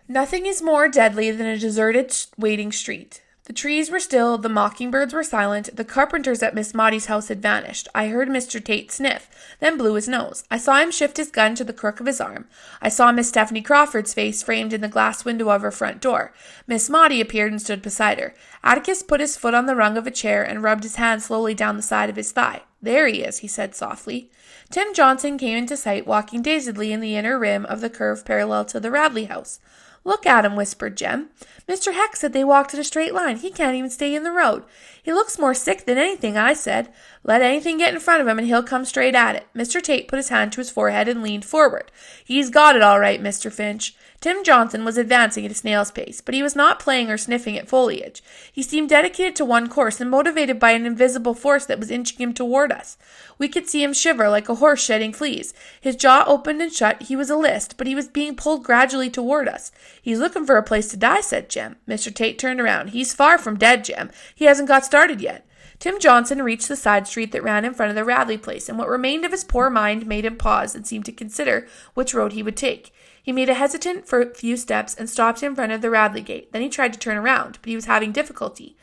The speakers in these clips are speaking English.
Nothing is more deadly than a deserted waiting street. The trees were still, the mockingbirds were silent, the carpenters at Miss Maudie's house had vanished. I heard Mr. Tate sniff, then blew his nose. I saw him shift his gun to the crook of his arm. I saw Miss Stephanie Crawford's face framed in the glass window of her front door. Miss Maudie appeared and stood beside her. Atticus put his foot on the rung of a chair and rubbed his hand slowly down the side of his thigh. "There he is," he said softly. Tim Johnson came into sight, walking dazedly in the inner rim of the curve parallel to the Radley house. "Look at him," whispered Jem. "Mr. Heck said they walked in a straight line. He can't even stay in the road." "He looks more sick than anything," I said. "Let anything get in front of him and he'll come straight at it." Mr. Tate put his hand to his forehead and leaned forward. "He's got it all right, Mr. Finch." Tim Johnson was advancing at a snail's pace, but he was not playing or sniffing at foliage. He seemed dedicated to one course and motivated by an invisible force that was inching him toward us. We could see him shiver like a horse shedding fleas. His jaw opened and shut. He was a list, but he was being pulled gradually toward us. "He's looking for a place to die," said Jem. Mr. Tate turned around. "He's far from dead, Jem. He hasn't got started yet." Tim Johnson reached the side street that ran in front of the Radley place, and what remained of his poor mind made him pause and seem to consider which road he would take. He made a hesitant few steps and stopped in front of the Radley gate. Then he tried to turn around, but he was having difficulty.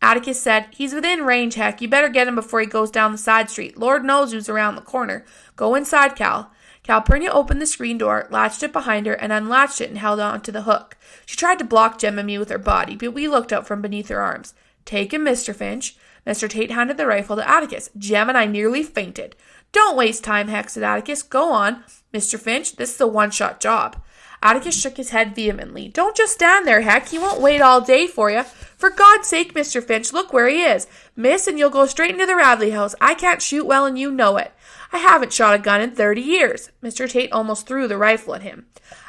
Atticus said, "He's within range, Heck. You better get him before he goes down the side street. Lord knows who's around the corner. Go inside, Cal." Calpurnia opened the screen door, latched it behind her, and unlatched it and held on to the hook. She tried to block Jem and me with her body, but we looked out from beneath her arms. "Take him, Mr. Finch." Mr. Tate handed the rifle to Atticus. Jem and I nearly fainted. "Don't waste time, Heck," said Atticus. "Go on. Mr. Finch, this is a one-shot job." Atticus shook his head vehemently. "Don't just stand there, Heck. He won't wait all day for you. For God's sake, Mr. Finch, look where he is. Miss, and you'll go straight into the Radley house. I can't shoot well, and you know it. I haven't shot a gun in 30 years. Mr. Tate almost threw the rifle at him.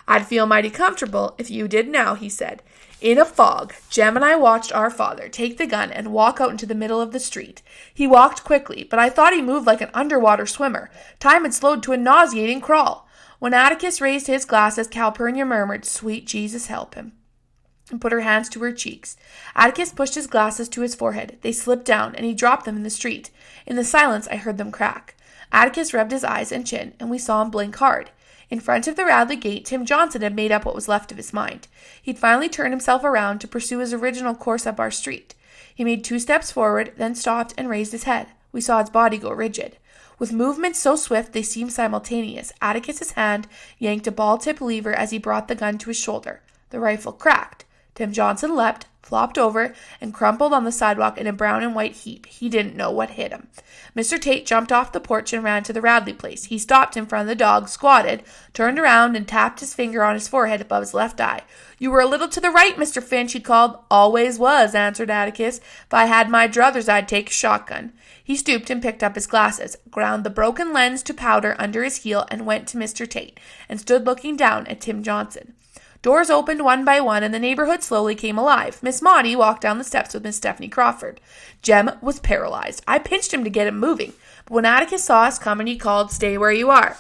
"I'd feel mighty comfortable if you did now," he said. In a fog, Jem and I watched our father take the gun and walk out into the middle of the street. He walked quickly, but I thought he moved like an underwater swimmer. Time had slowed to a nauseating crawl. When Atticus raised his glasses, Calpurnia murmured, "Sweet Jesus, help him," and put her hands to her cheeks. Atticus pushed his glasses to his forehead. They slipped down, and he dropped them in the street. In the silence, I heard them crack. Atticus rubbed his eyes and chin, and we saw him blink hard. In front of the Radley gate, Tim Johnson had made up what was left of his mind. He'd finally turned himself around to pursue his original course up our street. He made 2 steps forward, then stopped and raised his head. We saw his body go rigid. With movements so swift they seemed simultaneous, Atticus's hand yanked a ball-tip lever as he brought the gun to his shoulder. The rifle cracked. Tim Johnson leapt, flopped over, and crumpled on the sidewalk in a brown and white heap. He didn't know what hit him. Mr. Tate jumped off the porch and ran to the Radley place. He stopped in front of the dog, squatted, turned around, and tapped his finger on his forehead above his left eye. "You were a little to the right, Mr. Finch," he called. "Always was," answered Atticus. "If I had my druthers, I'd take a shotgun." He stooped and picked up his glasses, ground the broken lens to powder under his heel, and went to Mr. Tate, and stood looking down at Tim Johnson. Doors opened one by one, and the neighborhood slowly came alive. Miss Maudie walked down the steps with Miss Stephanie Crawford. Jem was paralyzed. I pinched him to get him moving, but when Atticus saw us coming, he called, "Stay where you are."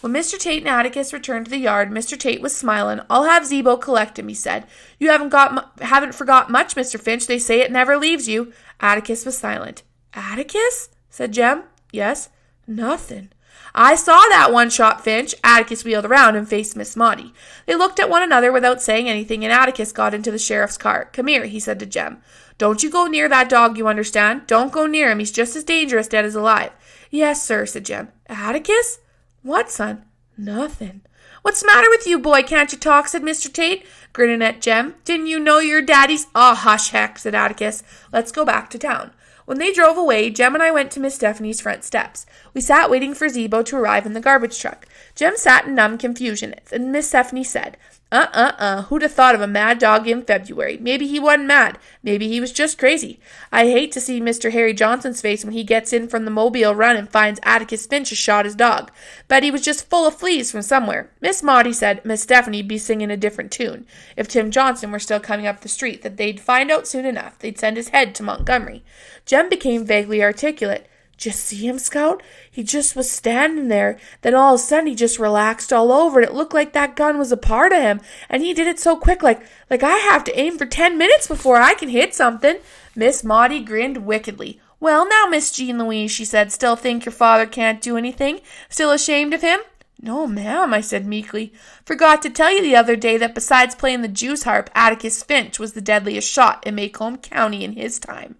When Mr. Tate and Atticus returned to the yard, Mr. Tate was smiling. "I'll have Zebo collect him," he said. "You haven't forgot much, Mr. Finch. They say it never leaves you." Atticus was silent. "Atticus?" said Jem. "Yes." "Nothing." "I saw that one-shot, Finch." Atticus wheeled around and faced Miss Maudie. They looked at one another without saying anything, and Atticus got into the sheriff's car. "Come here," he said to Jem. "Don't you go near that dog, you understand? Don't go near him. He's just as dangerous dead as alive." "Yes, sir," said Jem. "Atticus?" "What, son?" "Nothing." "What's the matter with you, boy? Can't you talk?" said Mr. Tate, grinning at Jem. "Didn't you know your daddy's—" "Ah, hush, Heck," said Atticus. "Let's go back to town." When they drove away, Jem and I went to Miss Stephanie's front steps. We sat waiting for Zebo to arrive in the garbage truck. Jem sat in numb confusion, and Miss Stephanie said, Who'd have thought of a mad dog in February? Maybe he wasn't mad. Maybe he was just crazy. I hate to see Mr. Harry Johnson's face when he gets in from the Mobile run and finds Atticus Finch has shot his dog. Bet he was just full of fleas from somewhere." Miss Maudie said Miss Stephanie'd be singing a different tune if Tim Johnson were still coming up the street, that they'd find out soon enough. They'd send his head to Montgomery. Jem became vaguely articulate. "Just see him, Scout? He just was standing there. Then all of a sudden he just relaxed all over, and it looked like that gun was a part of him. And he did it so quick, like I have to aim for 10 minutes before I can hit something." Miss Maudie grinned wickedly. "Well, now, Miss Jean Louise," she said, "still think your father can't do anything? Still ashamed of him?" No, ma'am, I said meekly. Forgot to tell you the other day that besides playing the Jew's harp, Atticus Finch was the deadliest shot in Macomb County in his time.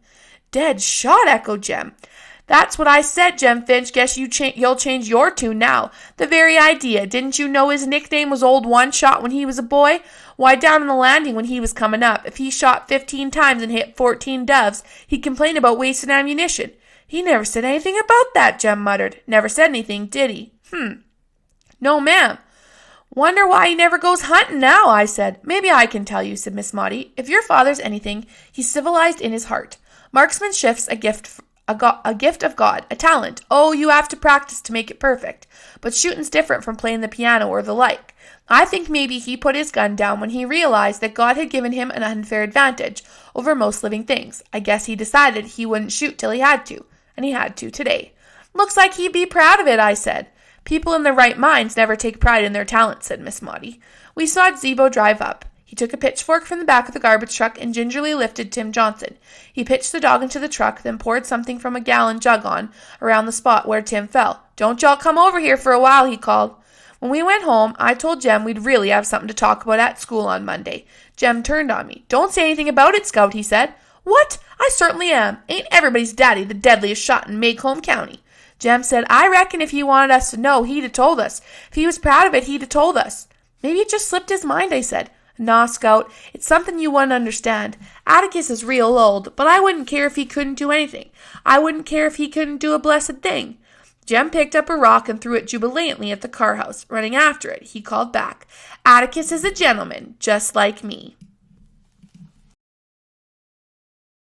Dead shot, echoed Jem. That's what I said, Jem Finch. Guess you'll change your tune now. The very idea. Didn't you know his nickname was Old One Shot when he was a boy? Why, down on the landing when he was coming up, if he shot 15 times and hit 14 doves, he'd complain about wasting ammunition. He never said anything about that, Jem muttered. Never said anything, did he? No, ma'am. Wonder why he never goes hunting now, I said. Maybe I can tell you, said Miss Maudie. If your father's anything, he's civilized in his heart. Marksmanship's a gift of God, a talent. Oh, you have to practice to make it perfect. But shooting's different from playing the piano or the like. I think maybe he put his gun down when he realized that God had given him an unfair advantage over most living things. I guess he decided he wouldn't shoot till he had to, and he had to today. Looks like he'd be proud of it, I said. People in their right minds never take pride in their talents, said Miss Maudie. We saw Zebo drive up. He took a pitchfork from the back of the garbage truck and gingerly lifted Tim Johnson. He pitched the dog into the truck, then poured something from a gallon jug on around the spot where Tim fell. Don't y'all come over here for a while, he called. When we went home, I told Jem we'd really have something to talk about at school on Monday. Jem turned on me. Don't say anything about it, Scout, he said. What? I certainly am. Ain't everybody's daddy the deadliest shot in Macomb County? Jem said, I reckon if he wanted us to know, he'd have told us. If he was proud of it, he'd have told us. Maybe it just slipped his mind, I said. Nah, Scout, it's something you wouldn't understand. Atticus is real old, but I wouldn't care if he couldn't do anything. I wouldn't care if he couldn't do a blessed thing. Jem picked up a rock and threw it jubilantly at the car house. Running after it, he called back, Atticus is a gentleman, just like me.